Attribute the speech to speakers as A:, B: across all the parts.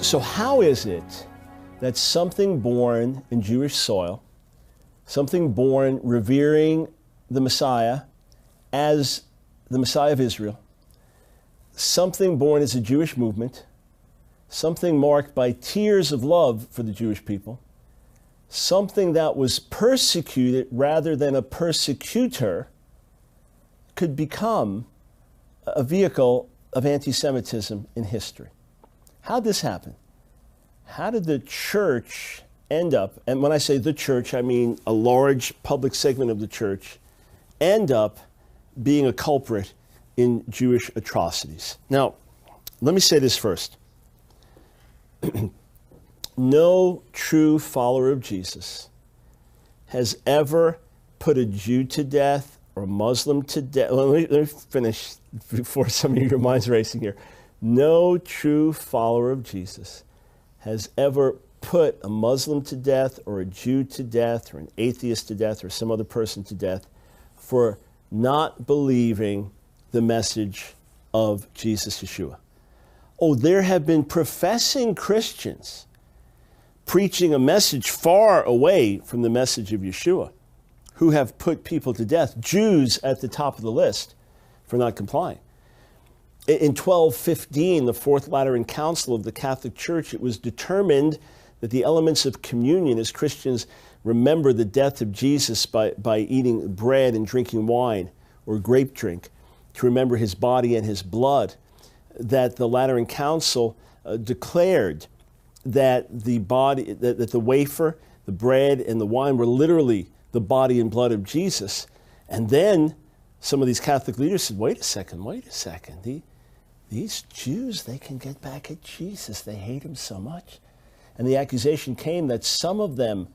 A: So how is it that something born in Jewish soil, something born revering the Messiah as the Messiah of Israel, something born as a Jewish movement, something marked by tears of love for the Jewish people, something that was persecuted rather than a persecutor, could become a vehicle of anti-Semitism in history? How'd this happen? How did the church end up, and when I say the church, I mean a large public segment of the church, end up being a culprit in Jewish atrocities? Now, let me say this first. No true follower of Jesus has ever put a Jew to death or a Muslim to death. Let me finish before some of your minds racing here. No true follower of Jesus has ever put a Muslim to death or a Jew to death or an atheist to death or some other person to death for not believing the message of Jesus Yeshua. Oh, there have been professing Christians preaching a message far away from the message of Yeshua who have put people to death, Jews at the top of the list for not complying. In 1215, the Fourth Lateran Council of the Catholic Church, it was determined that the elements of communion, as Christians remember the death of Jesus by eating bread and drinking wine or grape drink, to remember his body and his blood, that the Lateran Council declared that the body, that the wafer, the bread, and the wine were literally the body and blood of Jesus. And then some of these Catholic leaders said, wait a second. These Jews, they can get back at Jesus. They hate him so much. And the accusation came that some of them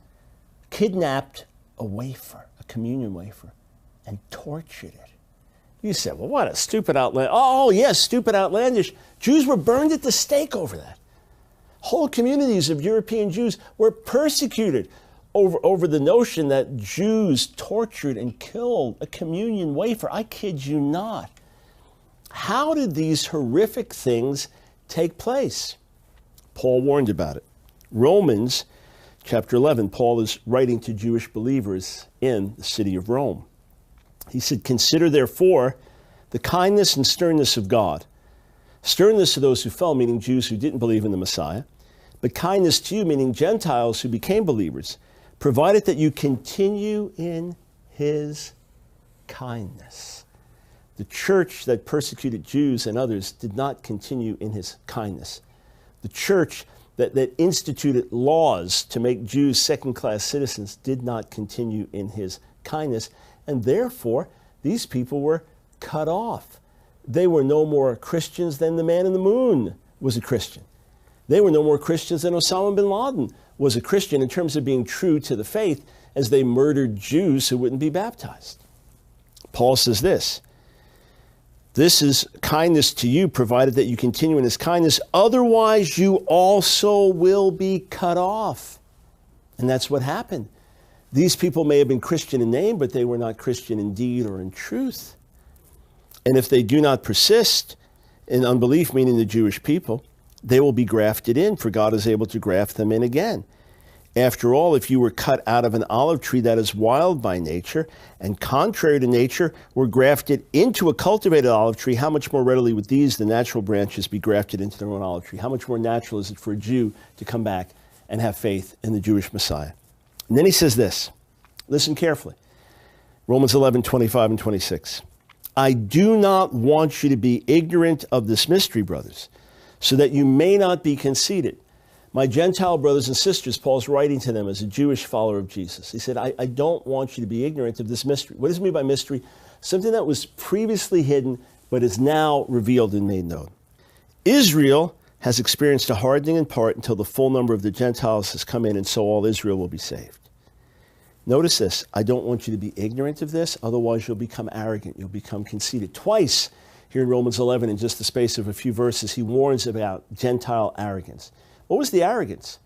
A: kidnapped a wafer, a communion wafer, and tortured it. You said, well, what a stupid outlandish. Oh, yes, stupid outlandish. Jews were burned at the stake over that. Whole communities of European Jews were persecuted over the notion that Jews tortured and killed a communion wafer. I kid you not. How did these horrific things take place? Paul warned about it. Romans chapter 11, Paul is writing to Jewish believers in the city of Rome. He said, consider therefore the kindness and sternness of God. Sternness to those who fell, meaning Jews who didn't believe in the Messiah, but kindness to you, meaning Gentiles who became believers, provided that you continue in his kindness. The church that persecuted Jews and others did not continue in his kindness. The church that instituted laws to make Jews second-class citizens did not continue in his kindness. And therefore, these people were cut off. They were no more Christians than the man in the moon was a Christian. They were no more Christians than Osama bin Laden was a Christian in terms of being true to the faith, as they murdered Jews who wouldn't be baptized. Paul says this is kindness to you, provided that you continue in his kindness. Otherwise, you also will be cut off. And that's what happened. These people may have been Christian in name, but they were not Christian in deed or in truth. And if they do not persist in unbelief, meaning the Jewish people, they will be grafted in, for God is able to graft them in again. After all, if you were cut out of an olive tree that is wild by nature, and contrary to nature, were grafted into a cultivated olive tree, how much more readily would these, the natural branches, be grafted into their own olive tree? How much more natural is it for a Jew to come back and have faith in the Jewish Messiah? And then he says this, listen carefully, Romans 11, 25 and 26. I do not want you to be ignorant of this mystery, brothers, so that you may not be conceited. My Gentile brothers and sisters, Paul's writing to them as a Jewish follower of Jesus. He said, I don't want you to be ignorant of this mystery. What does it mean by mystery? Something that was previously hidden, but is now revealed and made known. Israel has experienced a hardening in part until the full number of the Gentiles has come in, and so all Israel will be saved. Notice this. I don't want you to be ignorant of this, otherwise you'll become arrogant, you'll become conceited. Twice here in Romans 11, in just the space of a few verses, he warns about Gentile arrogance. What was the arrogance?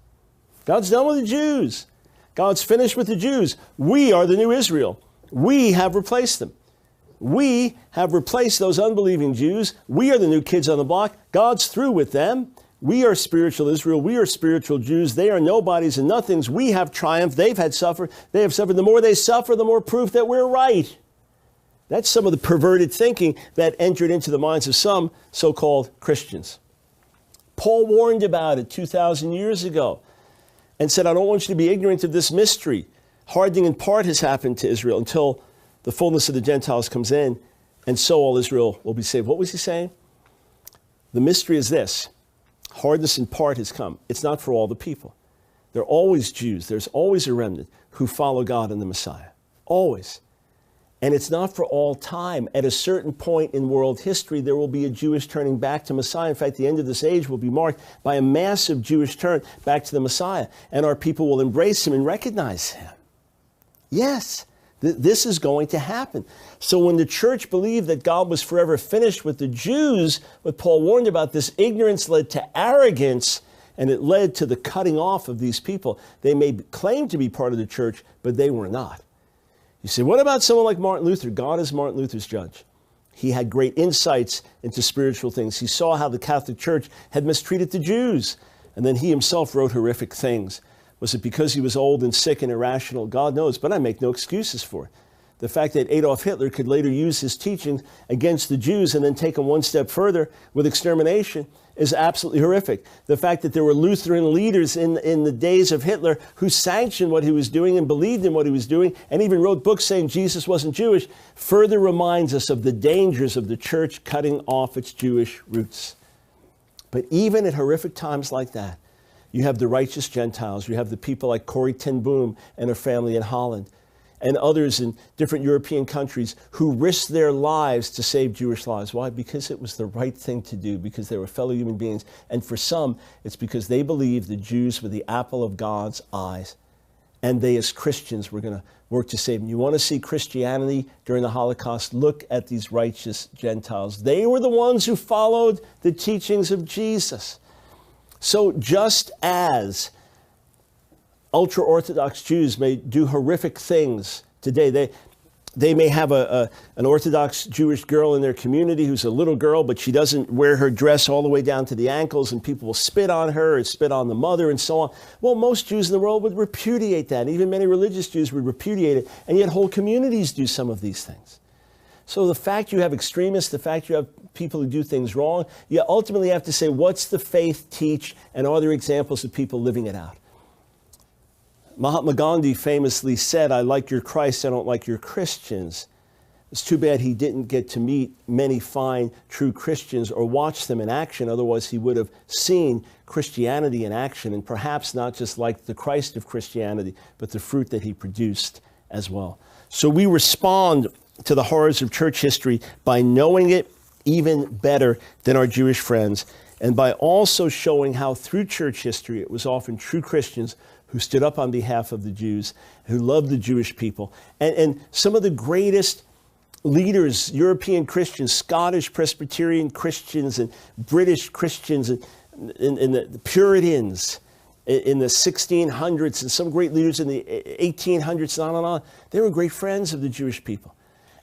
A: God's done with the Jews. God's finished with the Jews. We are the new Israel. We have replaced them. We have replaced those unbelieving Jews. We are the new kids on the block. God's through with them. We are spiritual Israel. We are spiritual Jews. They are nobodies and nothings. We have triumphed. They have suffered. The more they suffer, the more proof that we're right. That's some of the perverted thinking that entered into the minds of some so-called Christians. Paul warned about it 2,000 years ago and said, I don't want you to be ignorant of this mystery. Hardening in part has happened to Israel until the fullness of the Gentiles comes in, and so all Israel will be saved. What was he saying? The mystery is this. Hardness in part has come. It's not for all the people. There are always Jews. There's always a remnant who follow God and the Messiah. Always. And it's not for all time. At a certain point in world history, there will be a Jewish turning back to Messiah. In fact, the end of this age will be marked by a massive Jewish turn back to the Messiah. And our people will embrace him and recognize him. Yes, this is going to happen. So when the church believed that God was forever finished with the Jews, what Paul warned about, this ignorance led to arrogance, and it led to the cutting off of these people. They may claim to be part of the church, but they were not. You say, what about someone like Martin Luther? God is Martin Luther's judge. He had great insights into spiritual things. He saw how the Catholic Church had mistreated the Jews, and then he himself wrote horrific things. Was it because he was old and sick and irrational? God knows, but I make no excuses for it. The fact that Adolf Hitler could later use his teachings against the Jews and then take them one step further with extermination is absolutely horrific. The fact that there were Lutheran leaders in the days of Hitler who sanctioned what he was doing and believed in what he was doing and even wrote books saying Jesus wasn't Jewish further reminds us of the dangers of the church cutting off its Jewish roots. But even at horrific times like that, you have the righteous Gentiles. You have the people like Corrie ten Boom and her family in Holland and others in different European countries who risked their lives to save Jewish lives. Why? Because it was the right thing to do, because they were fellow human beings. And for some, it's because they believed the Jews were the apple of God's eyes. And they, as Christians, were going to work to save them. You want to see Christianity during the Holocaust? Look at these righteous Gentiles. They were the ones who followed the teachings of Jesus. So just as ultra-Orthodox Jews may do horrific things today, they may have an Orthodox Jewish girl in their community who's a little girl, but she doesn't wear her dress all the way down to the ankles, and people will spit on her and spit on the mother and so on. Well, most Jews in the world would repudiate that. Even many religious Jews would repudiate it, and yet whole communities do some of these things. So the fact you have extremists, the fact you have people who do things wrong, you ultimately have to say, what's the faith teach, and are there examples of people living it out? Mahatma Gandhi famously said, I like your Christ, I don't like your Christians. It's too bad he didn't get to meet many fine, true Christians or watch them in action. Otherwise, he would have seen Christianity in action, and perhaps not just like the Christ of Christianity, but the fruit that he produced as well. So we respond to the horrors of church history by knowing it even better than our Jewish friends, and by also showing how through church history it was often true Christians who stood up on behalf of the Jews, who loved the Jewish people. And some of the greatest leaders, European Christians, Scottish Presbyterian Christians, and British Christians, and the Puritans in the 1600s, and some great leaders in the 1800s, and on, they were great friends of the Jewish people.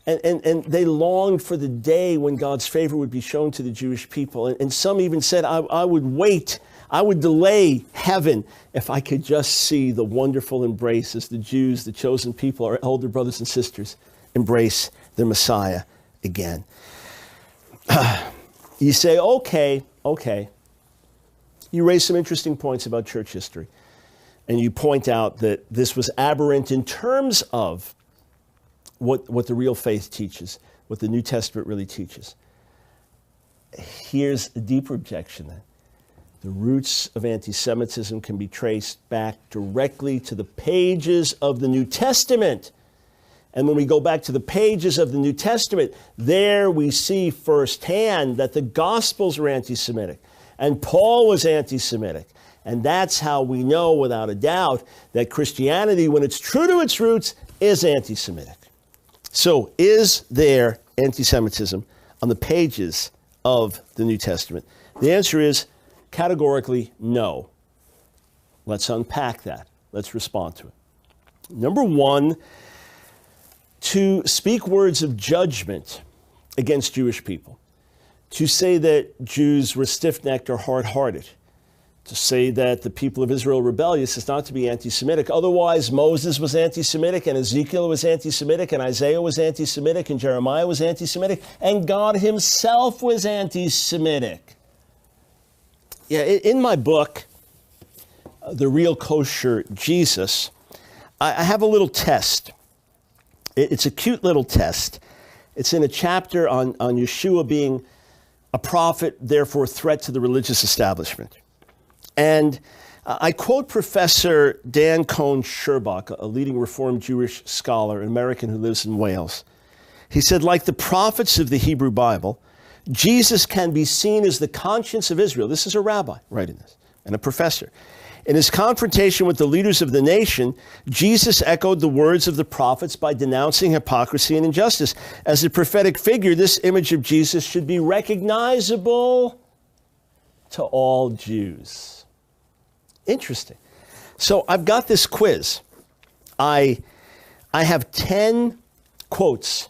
A: And they longed for the day when God's favor would be shown to the Jewish people. And some even said, I would wait, I would delay heaven if I could just see the wonderful embrace as the Jews, the chosen people, our elder brothers and sisters, embrace their Messiah again. You say, okay. You raise some interesting points about church history. And you point out that this was aberrant in terms of what the real faith teaches, what the New Testament really teaches. Here's a deeper objection then. The roots of anti-Semitism can be traced back directly to the pages of the New Testament. And when we go back to the pages of the New Testament, there we see firsthand that the Gospels were anti-Semitic, and Paul was anti-Semitic. And that's how we know without a doubt that Christianity, when it's true to its roots, is anti-Semitic. So is there anti-Semitism on the pages of the New Testament? The answer is categorically no. Let's unpack that. Let's respond to it. Number one, to speak words of judgment against Jewish people, to say that Jews were stiff-necked or hard-hearted, To say that the people of Israel are rebellious is not to be anti-Semitic. Otherwise, Moses was anti-Semitic, and Ezekiel was anti-Semitic, and Isaiah was anti-Semitic, and Jeremiah was anti-Semitic, and God himself was anti-Semitic. Yeah, in my book, The Real Kosher Jesus, I have a little test. It's a cute little test. It's in a chapter on Yeshua being a prophet, therefore a threat to the religious establishment. And I quote Professor Dan Cohen-Sherbach, a leading Reformed Jewish scholar, an American who lives in Wales. He said, like the prophets of the Hebrew Bible, Jesus can be seen as the conscience of Israel. This is a rabbi writing this, and a professor. In his confrontation with the leaders of the nation, Jesus echoed the words of the prophets by denouncing hypocrisy and injustice. As a prophetic figure, this image of Jesus should be recognizable to all Jews. Interesting. So I've got this quiz. I have 10 quotes,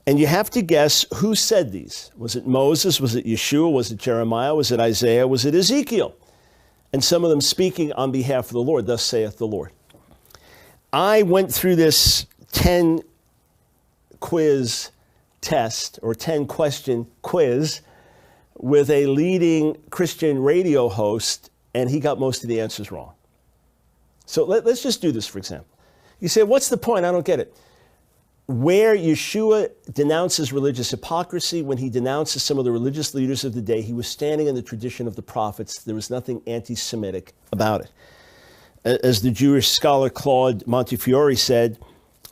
A: and you have to guess who said these. Was it Moses? Was it Yeshua? Was it Jeremiah? Was it Isaiah? Was it Ezekiel? And some of them speaking on behalf of the Lord, thus saith the Lord. I went through this 10 quiz test, or 10 question quiz, with a leading Christian radio host, and he got most of the answers wrong. So let's just do this, for example. You say, what's the point? I don't get it. Where Yeshua denounces religious hypocrisy, when he denounces some of the religious leaders of the day, he was standing in the tradition of the prophets. There was nothing anti-Semitic about it. As the Jewish scholar Claude Montefiore said,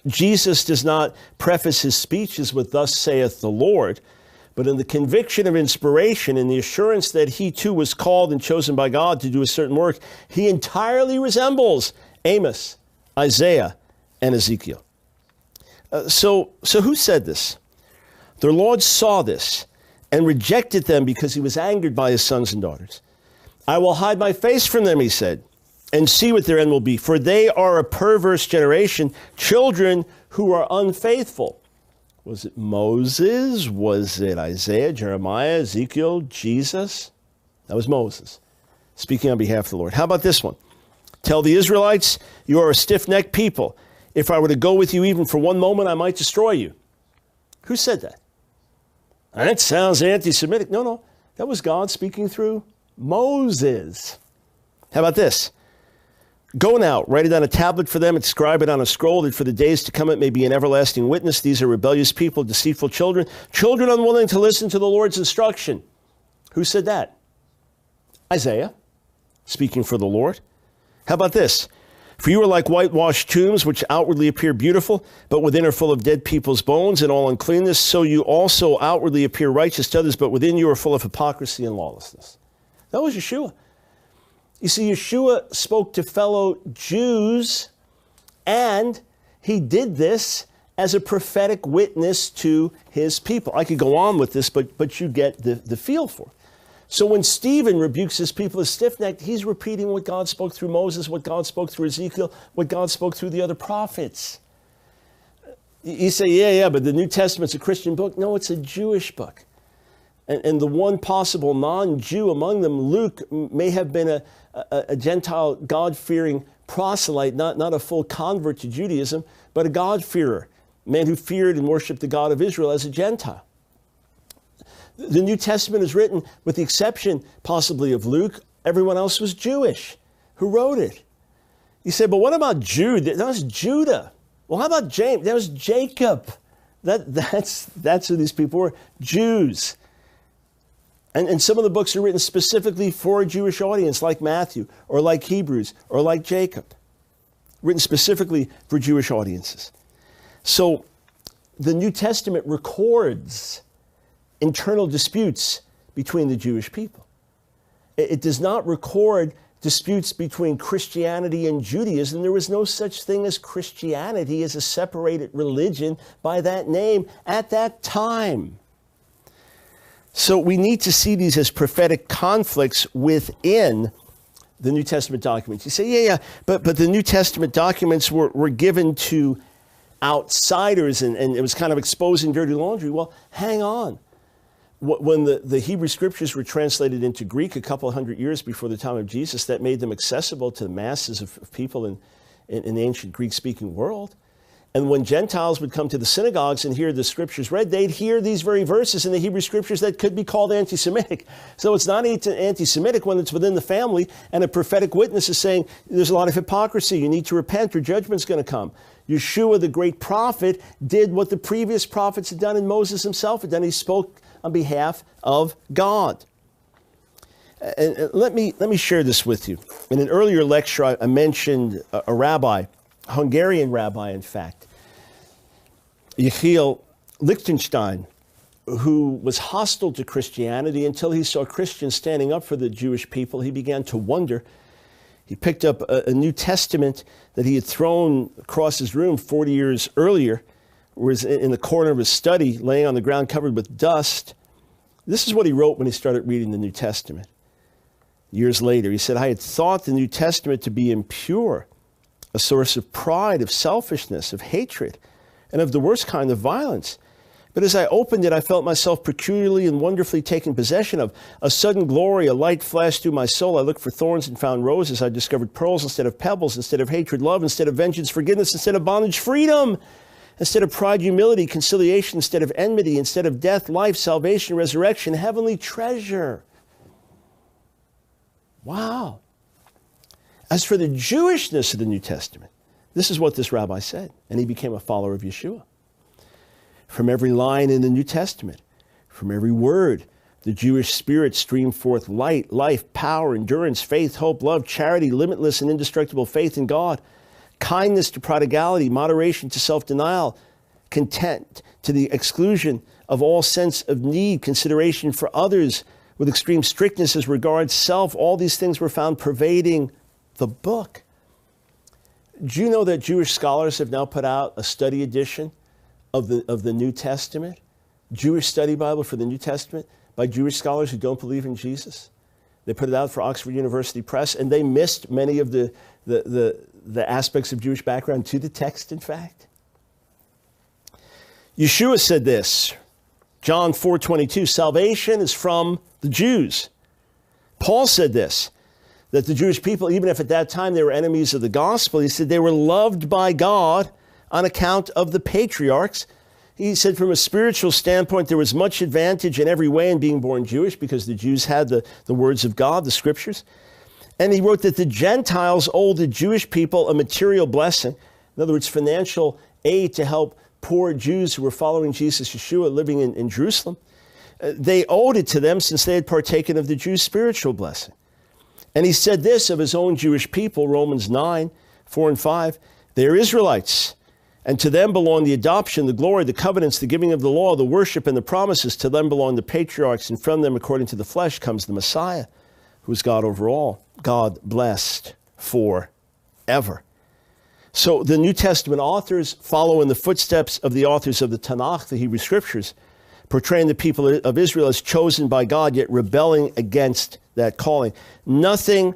A: Jesus does not preface his speeches with thus saith the Lord, but in the conviction of inspiration and the assurance that he too was called and chosen by God to do a certain work, he entirely resembles Amos, Isaiah, and Ezekiel. So who said this? The Lord saw this and rejected them because he was angered by his sons and daughters. I will hide my face from them, he said, and see what their end will be. For they are a perverse generation, children who are unfaithful. Was it Moses? Was it Isaiah, Jeremiah, Ezekiel, Jesus? That was Moses, speaking on behalf of the Lord. How about this one? Tell the Israelites, you are a stiff-necked people. If I were to go with you even for one moment, I might destroy you. Who said that? That sounds anti-Semitic. No, that was God speaking through Moses. How about this? Go now, write it on a tablet for them, and inscribe it on a scroll, that for the days to come it may be an everlasting witness. These are rebellious people, deceitful children, children unwilling to listen to the Lord's instruction. Who said that? Isaiah, speaking for the Lord. How about this? For you are like whitewashed tombs, which outwardly appear beautiful, but within are full of dead people's bones and all uncleanness. So you also outwardly appear righteous to others, but within you are full of hypocrisy and lawlessness. That was Yeshua. You see, Yeshua spoke to fellow Jews, and he did this as a prophetic witness to his people. I could go on with this, but you get the feel for it. So when Stephen rebukes his people as stiff-necked, he's repeating what God spoke through Moses, what God spoke through Ezekiel, what God spoke through the other prophets. You say, yeah, but the New Testament's a Christian book. No, it's a Jewish book. And the one possible non-Jew among them, Luke, may have been a Gentile God-fearing proselyte, not a full convert to Judaism, but a God-fearer, a man who feared and worshiped the God of Israel as a Gentile. The New Testament is written, with the exception possibly of Luke, everyone else was Jewish who wrote it. You say, but what about Jude? That was Judah. Well, how about James? That was Jacob. That's who these people were, Jews. And some of the books are written specifically for a Jewish audience, like Matthew, or like Hebrews, or like Jacob. Written specifically for Jewish audiences. So the New Testament records internal disputes between the Jewish people. It does not record disputes between Christianity and Judaism. There was no such thing as Christianity as a separated religion by that name at that time. So we need to see these as prophetic conflicts within the New Testament documents. You say, yeah, but the New Testament documents were given to outsiders and it was kind of exposing dirty laundry. Well, hang on. When the Hebrew scriptures were translated into Greek a couple hundred years before the time of Jesus, that made them accessible to the masses of people in the ancient Greek-speaking world. And when Gentiles would come to the synagogues and hear the scriptures read, they'd hear these very verses in the Hebrew scriptures that could be called anti-Semitic. So it's not anti-Semitic when it's within the family and a prophetic witness is saying, there's a lot of hypocrisy, you need to repent or judgment's going to come. Yeshua, the great prophet, did what the previous prophets had done and Moses himself had done. He spoke on behalf of God. And let me share this with you. In an earlier lecture, I mentioned a rabbi, a Hungarian rabbi, in fact, Yechiel Lichtenstein, who was hostile to Christianity until he saw Christians standing up for the Jewish people. He began to wonder. He picked up a New Testament that he had thrown across his room 40 years earlier, was in the corner of his study, laying on the ground covered with dust. This is what he wrote when he started reading the New Testament. Years later, he said, I had thought the New Testament to be impure, a source of pride, of selfishness, of hatred, and of the worst kind of violence. But as I opened it, I felt myself peculiarly and wonderfully taken possession of. A sudden glory, a light flashed through my soul. I looked for thorns and found roses. I discovered pearls instead of pebbles, instead of hatred, love, instead of vengeance, forgiveness, instead of bondage, freedom, instead of pride, humility, conciliation, instead of enmity, instead of death, life, salvation, resurrection, heavenly treasure. Wow. As for the Jewishness of the New Testament, this is what this rabbi said, and he became a follower of Yeshua. From every line in the New Testament, from every word, the Jewish spirit streamed forth light, life, power, endurance, faith, hope, love, charity, limitless and indestructible faith in God, kindness to prodigality, moderation to self-denial, content to the exclusion of all sense of need, consideration for others with extreme strictness as regards self. All these things were found pervading the book. Do you know that Jewish scholars have now put out a study edition of the New Testament? Jewish study Bible for the New Testament by Jewish scholars who don't believe in Jesus. They put it out for Oxford University Press, and they missed many of the aspects of Jewish background to the text, in fact. Yeshua said this, John 4:22, salvation is from the Jews. Paul said this, that the Jewish people, even if at that time they were enemies of the gospel, he said they were loved by God on account of the patriarchs. He said from a spiritual standpoint, there was much advantage in every way in being born Jewish because the Jews had the words of God, the scriptures. And he wrote that the Gentiles owed the Jewish people a material blessing. In other words, financial aid to help poor Jews who were following Jesus Yeshua living in Jerusalem. They owed it to them since they had partaken of the Jews' spiritual blessing. And he said this of his own Jewish people, Romans 9:4-5, they are Israelites, and to them belong the adoption, the glory, the covenants, the giving of the law, the worship, and the promises. To them belong the patriarchs, and from them, according to the flesh, comes the Messiah, who is God over all, God blessed forever. So the New Testament authors follow in the footsteps of the authors of the Tanakh, the Hebrew Scriptures, portraying the people of Israel as chosen by God, yet rebelling against that calling. Nothing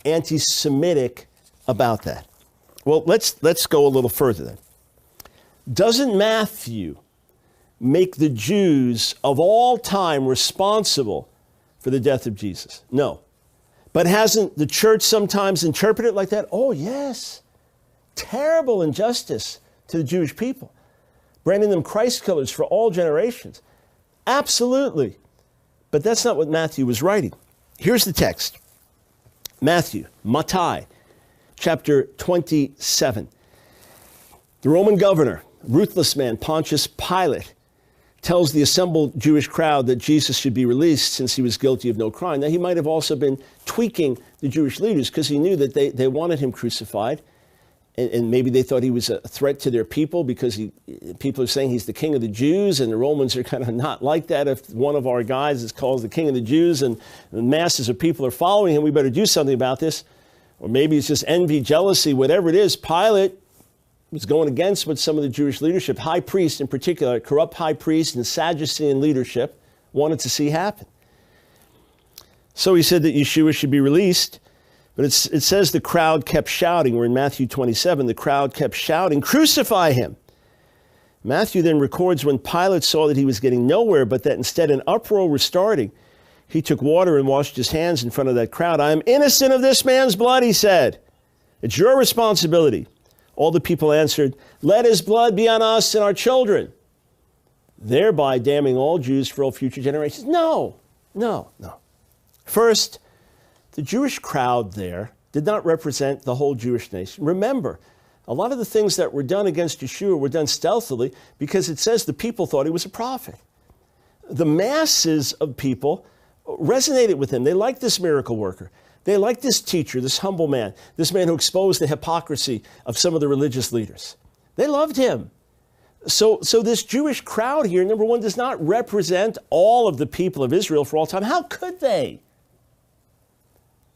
A: anti-Semitic about that. Well, let's go a little further then. Doesn't Matthew make the Jews of all time responsible for the death of Jesus? No. But hasn't the church sometimes interpreted it like that? Oh, yes. Terrible injustice to the Jewish people, branding them Christ killers for all generations. Absolutely. But that's not what Matthew was writing. Here's the text. Matthew, chapter 27. The Roman governor, ruthless man, Pontius Pilate, tells the assembled Jewish crowd that Jesus should be released since he was guilty of no crime. Now, he might have also been tweaking the Jewish leaders because he knew that they wanted him crucified. And maybe they thought he was a threat to their people because people are saying he's the king of the Jews, and the Romans are kind of not like that. If one of our guys is called the king of the Jews and the masses of people are following him, we better do something about this. Or maybe it's just envy, jealousy, whatever it is. Pilate was going against what some of the Jewish leadership, high priests in particular, corrupt high priests and Sadducean leadership, wanted to see happen. So he said that Yeshua should be released. But it says the crowd kept shouting. We're in Matthew 27. The crowd kept shouting, crucify him. Matthew then records when Pilate saw that he was getting nowhere, but that instead an uproar was starting, he took water and washed his hands in front of that crowd. I am innocent of this man's blood, he said. It's your responsibility. All the people answered, let his blood be on us and our children, thereby damning all Jews for all future generations. No. First, the Jewish crowd there did not represent the whole Jewish nation. Remember, a lot of the things that were done against Yeshua were done stealthily because it says the people thought he was a prophet. The masses of people resonated with him. They liked this miracle worker. They liked this teacher, this humble man, this man who exposed the hypocrisy of some of the religious leaders. They loved him. So this Jewish crowd here, number one, does not represent all of the people of Israel for all time. How could they?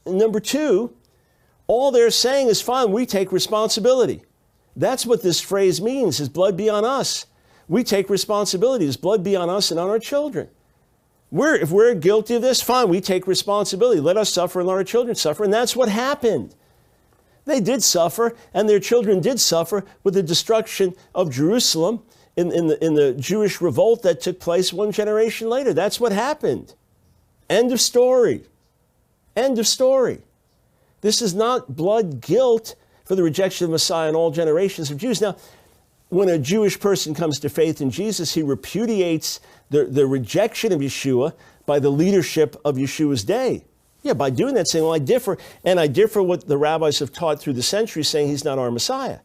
A: And number two, all they're saying is, fine, we take responsibility. That's what this phrase means, his blood be on us. We take responsibility. His blood be on us and on our children. If we're guilty of this, fine, we take responsibility. Let us suffer and let our children suffer. And that's what happened. They did suffer, and their children did suffer with the destruction of Jerusalem in the Jewish revolt that took place one generation later. That's what happened. End of story. End of story. This is not blood guilt for the rejection of Messiah in all generations of Jews. Now, when a Jewish person comes to faith in Jesus, he repudiates the rejection of Yeshua by the leadership of Yeshua's day. Yeah, by doing that, saying, well, I differ, and I differ what the rabbis have taught through the centuries, saying he's not our Messiah.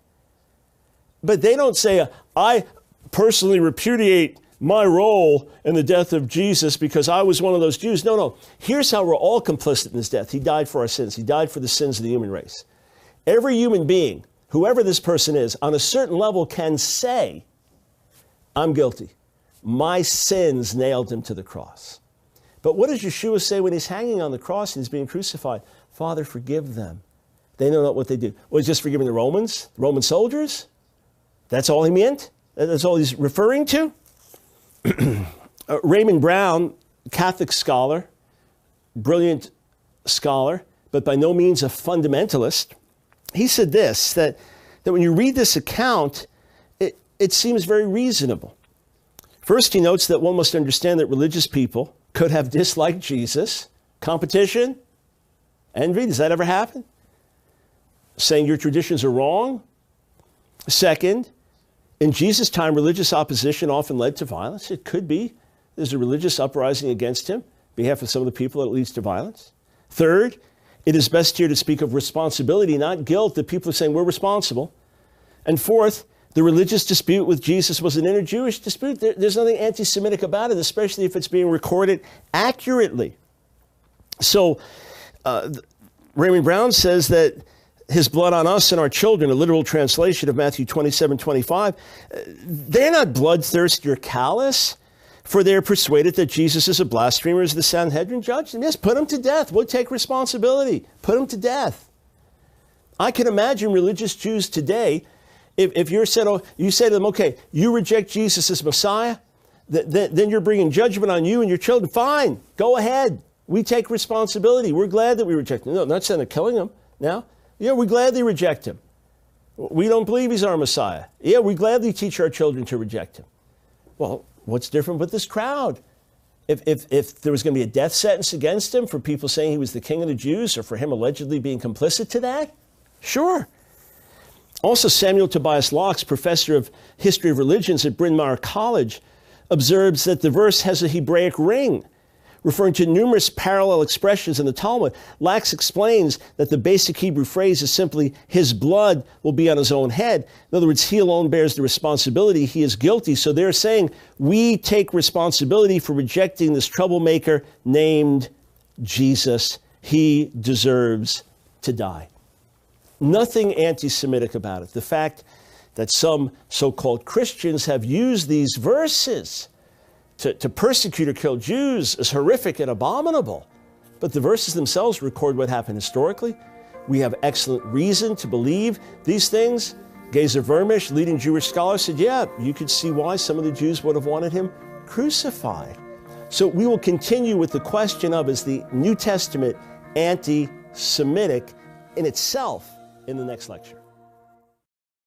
A: But they don't say, I personally repudiate my role in the death of Jesus because I was one of those Jews. No. Here's how we're all complicit in his death. He died for our sins. He died for the sins of the human race. Every human being, whoever this person is, on a certain level can say, I'm guilty. My sins nailed him to the cross. But what does Yeshua say when he's hanging on the cross and he's being crucified? Father, forgive them. They know not what they do. Well, he's just forgiving the Romans, the Roman soldiers? That's all he meant? That's all he's referring to? Raymond Brown, Catholic scholar, brilliant scholar, but by no means a fundamentalist, he said this, that when you read this account, it seems very reasonable. First, he notes that one must understand that religious people could have disliked Jesus. Competition? Envy? Does that ever happen? Saying your traditions are wrong? Second, in Jesus' time, religious opposition often led to violence. It could be there's a religious uprising against him on behalf of some of the people that leads to violence. Third, it is best here to speak of responsibility, not guilt, that people are saying we're responsible. And fourth, the religious dispute with Jesus was an inter-Jewish dispute. There's nothing anti-Semitic about it, especially if it's being recorded accurately. So Raymond Brown says that his blood on us and our children, a literal translation of Matthew 27:25, they're not bloodthirsty or callous, for they're persuaded that Jesus is a blasphemer as the Sanhedrin judged him. Yes, put him to death. We'll take responsibility. Put him to death. I can imagine religious Jews today, if you're said, you say to them, okay, you reject Jesus as Messiah, then you're bringing judgment on you and your children. Fine, go ahead. We take responsibility. We're glad that we reject him. No, not saying they're killing him now. Yeah, we gladly reject him. We don't believe he's our Messiah. Yeah, we gladly teach our children to reject him. Well, what's different with this crowd? If there was going to be a death sentence against him for people saying he was the king of the Jews or for him allegedly being complicit to that, sure. Also, Samuel Tobias Locke, professor of history of religions at Bryn Mawr College, observes that the verse has a Hebraic ring, referring to numerous parallel expressions in the Talmud. Lacks explains that the basic Hebrew phrase is simply, his blood will be on his own head. In other words, he alone bears the responsibility. He is guilty. So they're saying, we take responsibility for rejecting this troublemaker named Jesus. He deserves to die. Nothing anti-Semitic about it. The fact that some so-called Christians have used these verses to persecute or kill Jews is horrific and abominable. But the verses themselves record what happened historically. We have excellent reason to believe these things. Gezer Vermish, leading Jewish scholar, said, yeah, you could see why some of the Jews would have wanted him crucified. So we will continue with the question of, is the New Testament anti-Semitic in itself in the next lecture.